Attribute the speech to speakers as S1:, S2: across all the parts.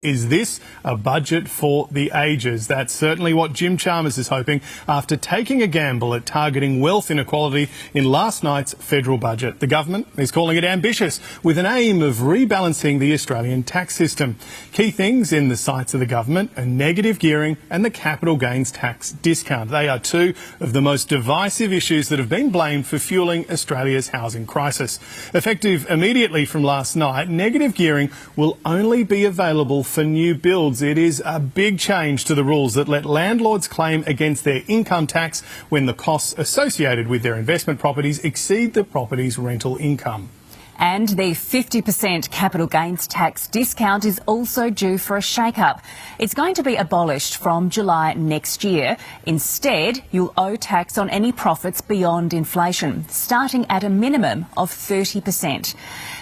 S1: Is this a budget for the ages? That's certainly what Jim Chalmers is hoping after taking a gamble at targeting wealth inequality in last night's federal budget. The government is calling it ambitious, with an aim of rebalancing the Australian tax system. Key things in the sights of the government are negative gearing and the capital gains tax discount. They are two of the most divisive issues that have been blamed for fueling Australia's housing crisis. Effective immediately from last night, negative gearing will only be available for new builds. It is a big change to the rules that let landlords claim against their income tax when the costs associated with their investment properties exceed the property's rental income.
S2: And the 50% capital gains tax discount is also due for a shake-up. It's going to be abolished from July next year. Instead, you'll owe tax on any profits beyond inflation, starting at a minimum of 30%.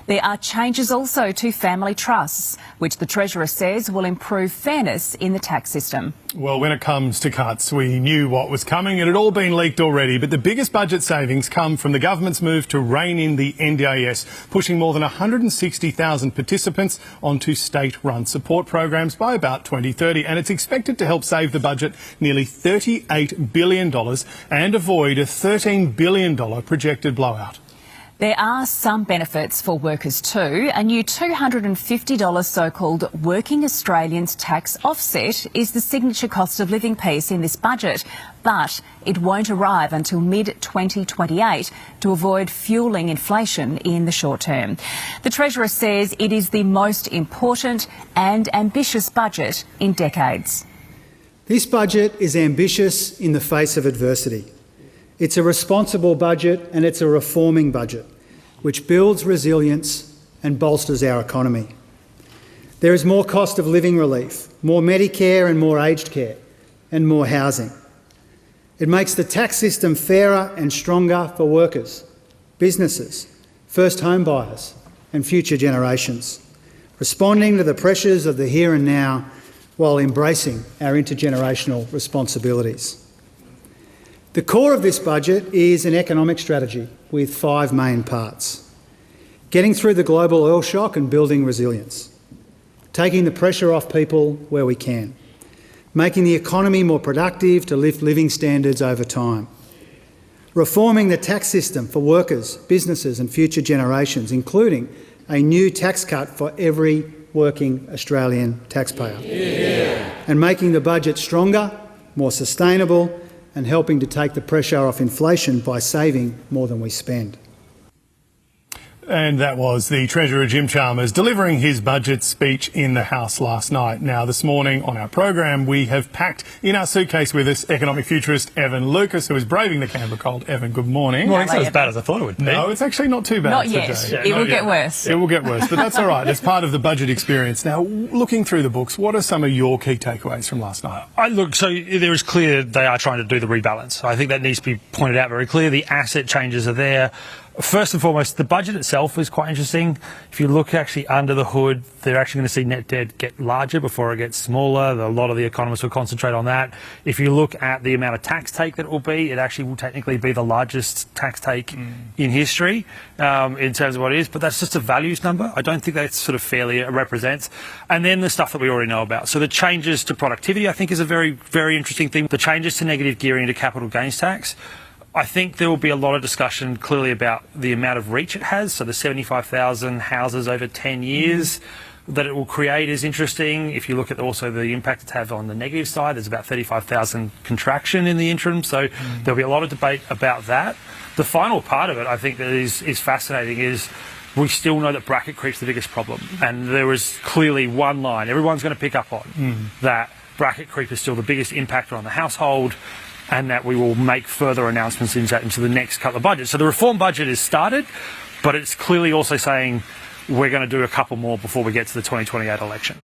S2: There are changes also to family trusts, which the Treasurer says will improve fairness in the tax system.
S1: Well, when it comes to cuts, we knew what was coming. It had all been leaked already, but the biggest budget savings come from the government's move to rein in the NDIS, pushing more than 160,000 participants onto state-run support programs by about 2030, and it's expected to help save the budget nearly $38 billion and avoid a $13 billion projected blowout.
S2: There are some benefits for workers too. A new $250 so-called Working Australians tax offset is the signature cost of living piece in this budget, but it won't arrive until mid-2028 to avoid fuelling inflation in the short term. The Treasurer says it is the most important and ambitious budget in decades.
S3: This budget is ambitious in the face of adversity. It's a responsible budget and it's a reforming budget, which builds resilience and bolsters our economy. There is more cost of living relief, more Medicare and more aged care, and more housing. It makes the tax system fairer and stronger for workers, businesses, first home buyers and future generations, responding to the pressures of the here and now while embracing our intergenerational responsibilities. The core of this budget is an economic strategy with 5 main parts: getting through the global oil shock and building resilience, taking the pressure off people where we can, making the economy more productive to lift living standards over time, reforming the tax system for workers, businesses and future generations, including a new tax cut for every working Australian taxpayer, and making the budget stronger, more sustainable and helping to take the pressure off inflation by saving more than we spend.
S1: And that was the Treasurer Jim Chalmers delivering his budget speech in the House last night. Now, this morning on our program, we have packed in our suitcase with us economic futurist Evan Lucas, who is braving the Canberra cold. Evan, good morning.
S4: Well, it's not as bad as I thought it would be.
S1: No, it's actually not too bad.
S2: Not yet. It will get worse.
S1: It will get worse, but that's all right. It's part of the budget experience. Now, looking through the books, what are some of your key takeaways from last night?
S4: So there is clear they are trying to do the rebalance. I think that needs to be pointed out very clear. The asset changes are there. First and foremost, the budget itself is quite interesting. If you look actually under the hood, they're actually going to see net debt get larger before it gets smaller. A lot of the economists will concentrate on that. If you look at the amount of tax take that it will be, it actually will technically be the largest tax take in history in terms of what it is. But that's just a values number. I don't think that sort of fairly represents. And then the stuff that we already know about. So the changes to productivity, I think, is a very, very interesting thing. The changes to negative gearing to capital gains tax. I think there will be a lot of discussion clearly about the amount of reach it has. So the 75,000 houses over 10 years that it will create is interesting. If you look at also the impact it's had on the negative side, there's about 35,000 contraction in the interim. So there'll be a lot of debate about that. The final part of it, I think, that is fascinating is we still know that bracket creep's the biggest problem. And there is clearly one line everyone's going to pick up on, that bracket creep is still the biggest impactor on the household, and that we will make further announcements into the next couple of budgets. So the reform budget is started, but it's clearly also saying we're going to do a couple more before we get to the 2028 election.